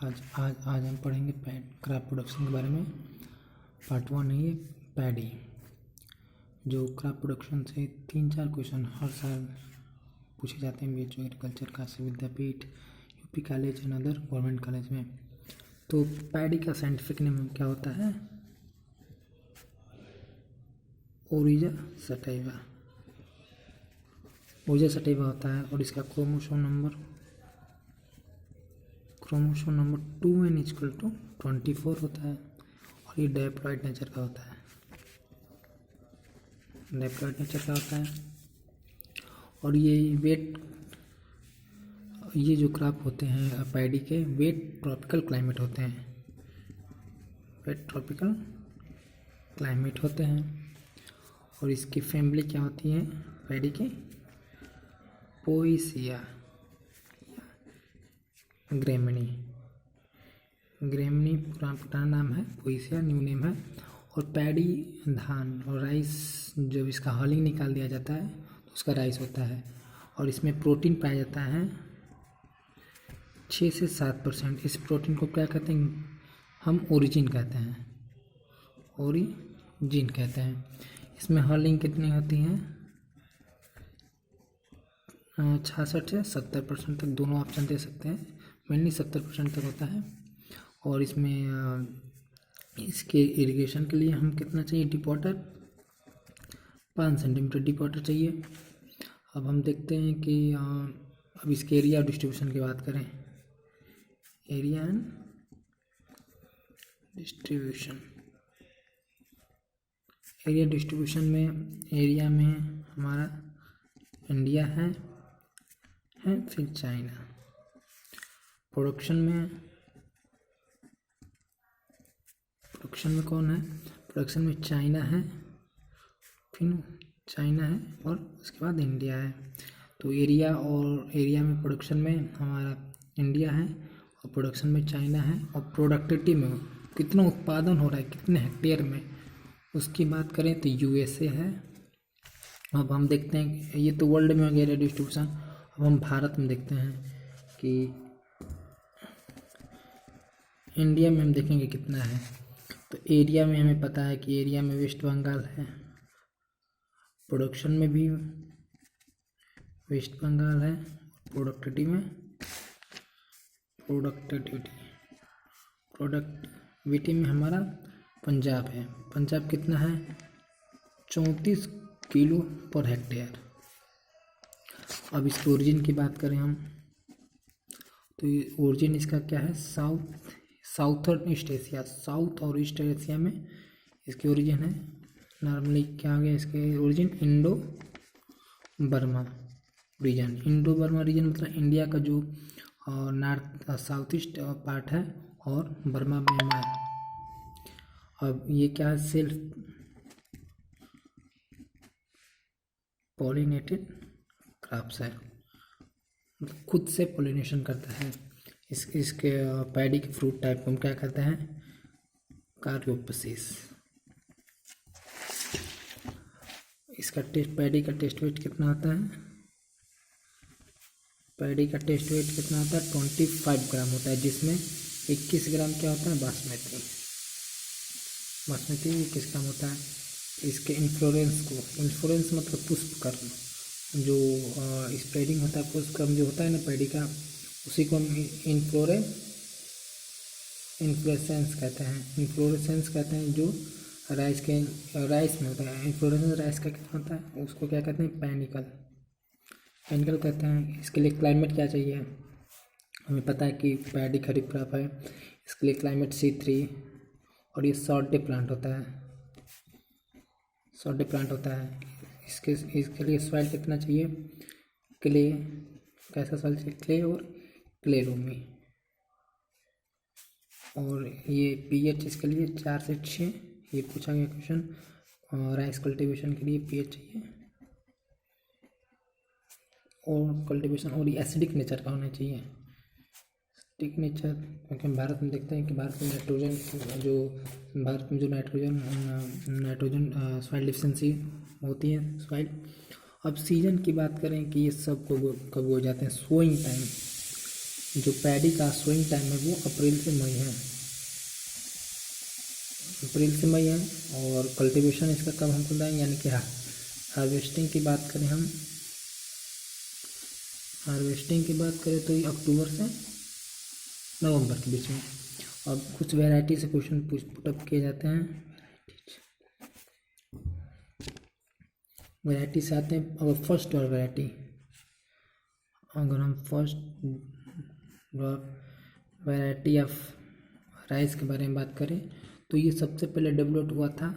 आज हम पढ़ेंगे क्रॉप प्रोडक्शन के बारे में। पार्ट 1 है ये पैडी। जो क्रॉप प्रोडक्शन से 3-4 क्वेश्चन हर साल पूछे जाते हैं BHU agriculture Kashi Vidyapith, UP college and other government college में। तो पैडी का साइंटिफिक नेम क्या होता है? ओरिजा सटाइवा। ओरिजा सटाइवा होता है और इसका क्रोमोसोम नंबर 2n=24 होता है और ये डायप्लॉइड नेचर का होता है। और ये जो क्रॉप होते हैं पैडी के वेट ट्रॉपिकल क्लाइमेट होते हैं। और इसकी फैमिली क्या होती है पैडी की? पोएसिया ग्रेमिनी पुराना नाम है, पोएसिया न्यू नेम है। और पैडी धान और राइस, जब इसका हॉलिंग निकाल दिया जाता है तो उसका राइस होता है और इसमें प्रोटीन पाया जाता है 6 से 7%। इस प्रोटीन को क्या कहते हैं? हम ओरिजिन कहते हैं। इसमें हॉलिंग कितनी होती है? 66 से 70% तक, दोनों ऑप्शन दे सकते हैं। मेनली 70% तक होता है। और इसमें इसके इरिगेशन के लिए हम कितना चाहिए? Deep water 5 centimetre deep water चाहिए। अब हम देखते हैं कि अब इसके एरिया डिस्ट्रीब्यूशन की बात करें। एरिया एंड डिस्ट्रीब्यूशन में हमारा इंडिया है, फिर चाइना। प्रोडक्शन में कौन है? प्रोडक्शन में चाइना है, और उसके बाद इंडिया है। तो एरिया में प्रोडक्शन में हमारा इंडिया है और प्रोडक्शन में चाइना है। और प्रोडक्टिविटी में कितना उत्पादन हो रहा है, कितने हेक्टेयर में, उसकी बात करें तो यूएसए है। अब हम देखते हैं कि ये तो वर्ल्ड में हो गया डिस्ट्रीब्यूशन। अब हम भारत में देखते हैं कि इंडिया में हम देखेंगे कितना है। तो एरिया में हमें पता है कि एरिया में वेस्ट बंगाल है, प्रोडक्शन में भी वेस्ट बंगाल है, प्रोडक्टिविटी में हमारा पंजाब है। पंजाब कितना है? 34 किलो पर हेक्टेयर। अब इसके ओरिजिन की बात करें हम तो ये ओरिजिन इसका क्या है? साउथ और ईस्ट एशिया में इसकी ओरिजिन है। नॉर्मली क्या आ गया इसके ओरिजिन? इंडो बर्मा रीजन मतलब इंडिया का जो नॉर्थ साउथ ईस्ट पार्ट है और बर्मा म्यांमार। अब ये क्या है? सेल्फ पॉलिनेटेड क्रॉप्स है, खुद से पॉलिनेशन करता है। इसके पैडी के फ्रूट टाइप को हम क्या कहते हैं? कार्योपसिस। इसका पैडी का टेस्ट वेट कितना होता है? 25 ग्राम होता है, जिसमें 21 ग्राम क्या होता है? बासमती 21 ग्राम होता है। इसके इन्फ्लोरेंस मतलब पुष्पकर्ण, जो स्प्रेडिंग होता है पुष्पकर्ण जो होता है ना पैडी का, उसी को हम इन्फ्लोरेसेंस कहते हैं। जो राइस में होता है। इन्फ्लोरेसेंस राइस का कितना होता है? उसको क्या कहते हैं? पैनिकल कहते हैं। इसके लिए क्लाइमेट क्या चाहिए? हमें पता है कि पैडी खरीफ क्रॉप है, इसके लिए क्लाइमेट C3 और ये शॉर्ट डे प्लांट होता है। इसके लिए सॉइल कितना चाहिए? क्ले, कैसा सॉइल चाहिए? क्ले और क्ले रूमी। और ये pH इसके लिए 4 से 6, ये पूछा गया क्वेश्चन। राइस कल्टीवेशन के लिए pH चाहिए और कल्टीवेशन, और एसिडिक नेचर का होना चाहिए। एसिडिक नेचर क्योंकि हम भारत में देखते हैं कि भारत में नाइट्रोजन सॉइल डिफिशिएंसी होती है सॉइल। अब सीजन की बात करें कि ये सब कब हो जाते हैं? Sowing time. जो पैडी का सोइंग टाइम है वो अप्रैल से मई है, अप्रैल से मई है। और कल्टीवेशन इसका कब हमको बताएंगे, यानी कि हार्वेस्टिंग की बात करें हम, हार्वेस्टिंग की बात करें तो ये अक्टूबर से नवंबर के बीच में। अब कुछ वैरायटी से क्वेश्चन पुटअप किए जाते हैं। वैरायटी से आते हैं। अगर फर्स्ट और वैरायटी, अगर हम फर्स्ट वैरायटी ऑफ राइस के बारे में बात करें तो ये सबसे पहले डेवलप हुआ था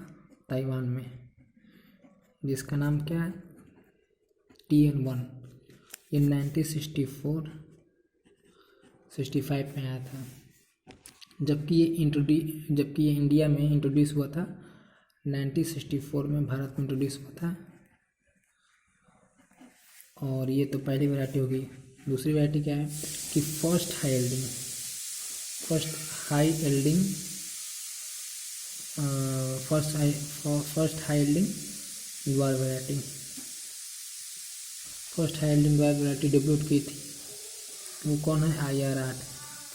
ताइवान में, जिसका नाम क्या है, TN1। ये 1964-65 में आया था, जबकि ये इंडिया में इंट्रोड्यूस हुआ था 1964 में, भारत में इंट्रोड्यूस हुआ था। और ये तो पहली वैरायटी होगी। दूसरी वैरायटी क्या है कि फर्स्ट हाई एल्डिंग ज्वार वैरायटी, फर्स्ट हाई एल्डिंग ज्वार वैरायटी डेवलप की थी, वो कौन है, IR8।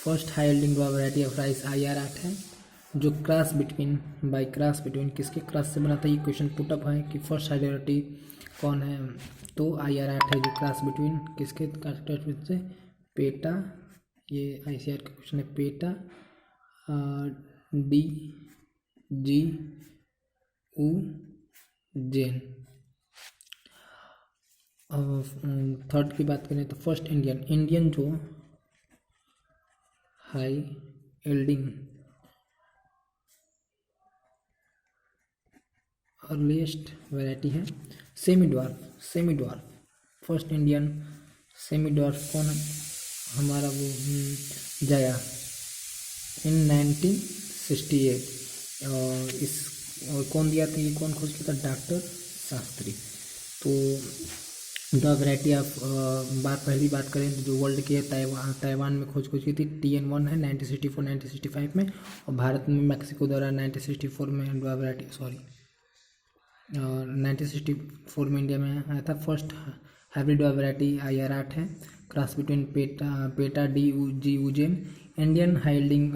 First high एल्डिंग jowar variety of rice IR8 है, जो क्रॉस बिटवीन किसके क्रॉस से बना था। ये क्वेश्चन पुटअप है कि फर्स्ट हाई वैरायटी कौन है, तो IR8 है, जो क्रॉस बिटवीन किसके से, पेटा, ये ICR का क्वेश्चन है, पेटा DGUJN। थर्ड की बात करें तो फर्स्ट इंडियन जो हाई एल्डिंग अर्लीस्ट वैरायटी है semi dwarf. First Indian semi dwarf कौन है, हमारा वो जया इन 1968। और कौन दिया था, ये कौन खोज किया था, डॉक्टर शास्त्री। तो द वैरायटी ऑफ पहली बात करें तो जो वर्ल्ड के ताइवान में खोज की थी TN1 है 1964-1965 में, और भारत में मैक्सिको द्वारा 1964 में द वैरायटी 1964 में इंडिया में आया था। फर्स्ट हाइब्रिड वैरायटी IR8 है, cross between PETA DGUJN। Indian high एल्डिंग